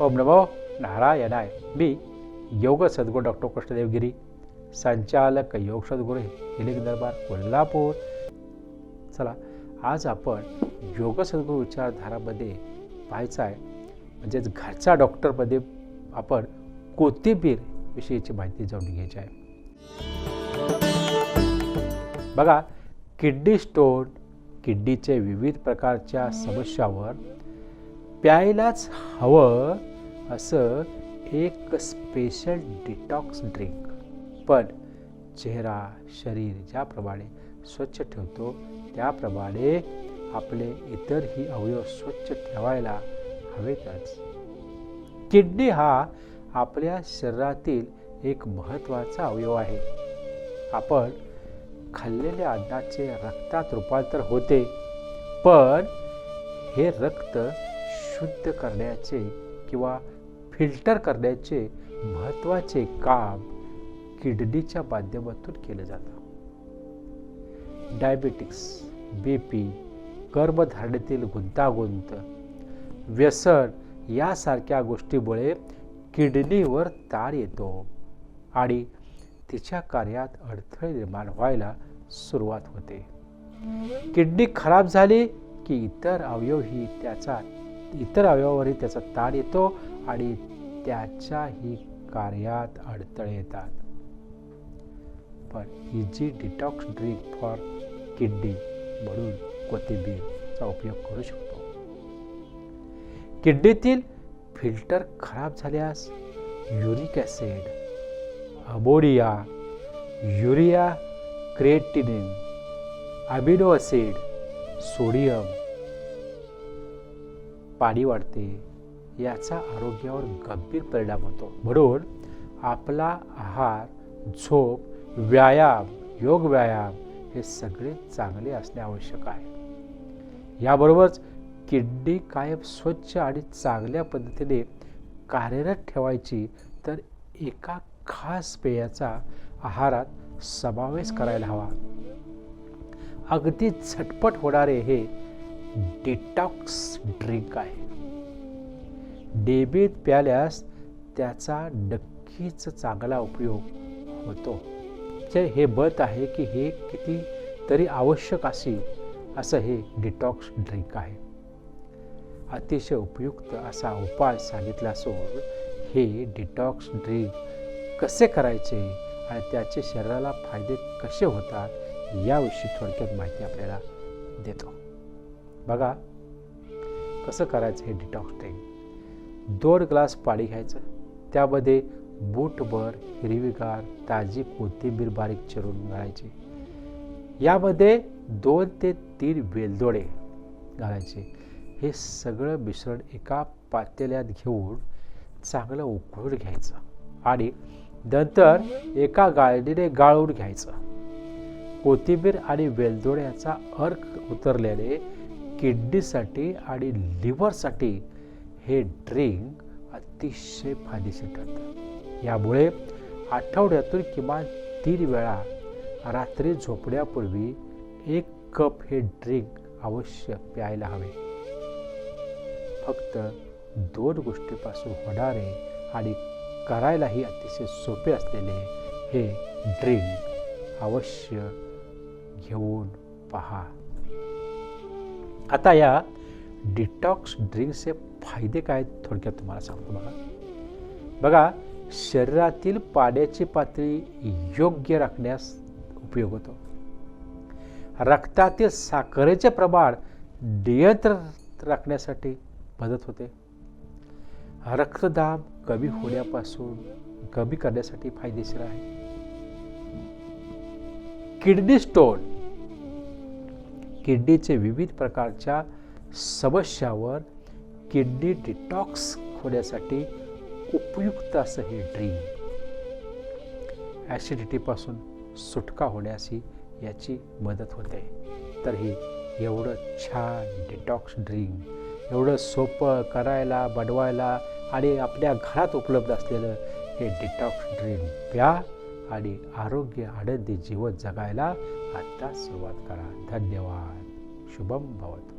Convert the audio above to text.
ओम नमो नारायणाय. मी योग सद्गुरू डॉक्टर कृष्णदेव गिरी, संचालक योग सद्गुरू हिलिंग दरबार कोल्हापूर. चला, आज आपण योग सद्गुरू विचारधारामध्ये पाहायचं आहे, म्हणजेच घरचा डॉक्टरमध्ये आपण कोथिंबीर विषयीची माहिती जाणून घ्यायची आहे. बघा, किडनी स्टोन, किडनीचे विविध प्रकारच्या समस्यावर प्यायलाच हवं असं एक स्पेशल डिटॉक्स ड्रिंक. पण चेहरा, शरीर ज्याप्रमाणे स्वच्छ ठेवतो त्याप्रमाणे आपले इतरही अवयव स्वच्छ ठेवायला हवेतच. किडनी हा आपल्या शरीरातील एक महत्त्वाचा अवयव आहे. आपण खाल्लेल्या अन्नाचे रक्तात रूपांतर होते, पण हे रक्त शुद्ध करण्याचे किंवा फिल्टर करण्याचे महत्त्वाचे काम किडनीच्या माध्यमातून केलं जातं. डायबिटिक्स, BP, गर्भधारणेतील गुंतागुंत, व्यसन यासारख्या गोष्टीमुळे किडनीवर ताण येतो आणि तिच्या कार्यात अडथळे निर्माण व्हायला सुरुवात होते. किडनी खराब झाली की इतर अवयवावरही त्याचा ताण येतो आणि त्याच्याही कार्यात अडथळे येतात. पण easy detox drink for kidney म्हणून कोथिंबीरचा उपयोग करू शकतो. किडनीतील फिल्टर खराब झाल्यास uric acid, ammonia, urea, creatinine, amino acid, sodium, पाणी वाढते. याचा आरोग्यावर गंभीर परिणाम होतो. म्हणून आपला आहार, झोप, व्यायाम, योग व्यायाम हे सगळे चांगले असणे आवश्यक आहे. याबरोबरच किडनी कायम स्वच्छ आणि चांगल्या पद्धतीने कार्यरत ठेवायची तर एका खास पेयाचा आहारात समावेश करायला हवा. अगदी झटपट होणारे हे डिटॉक्स ड्रिंक आहे. नियमित प्यायल्यास त्याचा नक्कीच चांगला उपयोग होतो. हे मत आहे की हे किती तरी आवश्यक असं हे डिटॉक्स ड्रिंक आहे. अतिशय उपयुक्त असा उपाय सांगितला असून हे डिटॉक्स ड्रिंक कसे करायचे आणि त्याचे शरीराला फायदे कसे होतात याविषयी थोडक्यात माहिती आपल्याला देतो. बघा, कसं करायचं हे डिटॉक्स ड्रिंक. 2 ग्लास पाणी घ्यायचं, त्यामध्ये मूठभर हिरवीगार ताजी कोथिंबीर बारीक चिरून घालायची. यामध्ये 2 ते 3 वेलदोडे घालायचे. हे सगळं मिश्रण एका पातेल्यात घेऊन चांगलं उकळून घ्यायचं आणि नंतर एका गाळणीने गाळून घ्यायचं. कोथिंबीर आणि वेलदोड्याचा अर्क उतरल्याने किडनीसाठी आणि लिव्हरसाठी हे ड्रिंक अतिशय फायदेशीर ठरतं. यामुळे आठवड्यातून किमान 3 वेळा रात्री झोपण्यापूर्वी 1 कप हे ड्रिंक अवश्य प्यायला हवे. फक्त 2 गोष्टीपासून होणारे आणि करायलाही अतिशय सोपे असलेले हे ड्रिंक अवश्य घेऊन पहा. आता या डिटॉक्स ड्रिंकचे फायदे काय थोडक्यात तुम्हाला सांगतो. बघा, शरीरातील पाण्याची पातळी योग्य राखण्यास उपयोग होतो. रक्तातील साखरेचे प्रमाण नियंत्रणात राखण्यासाठी मदत होते. रक्तदाब कमी करण्यासाठी फायदेशीर आहे. किडनी स्टोन, किडनीचे विविध प्रकारच्या समस्यावर किडनी डिटॉक्स होण्यासाठी उपयुक्त असं हे ड्रिंक. ॲसिडिटीपासून सुटका होण्यासही याची मदत होते. तर हे एवढं छान डिटॉक्स ड्रिंक, एवढं सोपं करायला, बनवायला आणि आपल्या घरात उपलब्ध असलेलं हे डिटॉक्स ड्रिंक प्या आणि आरोग्य आनंदी जीवन जगायला आता सुरुवात करा. धन्यवाद. शुभम भवतु.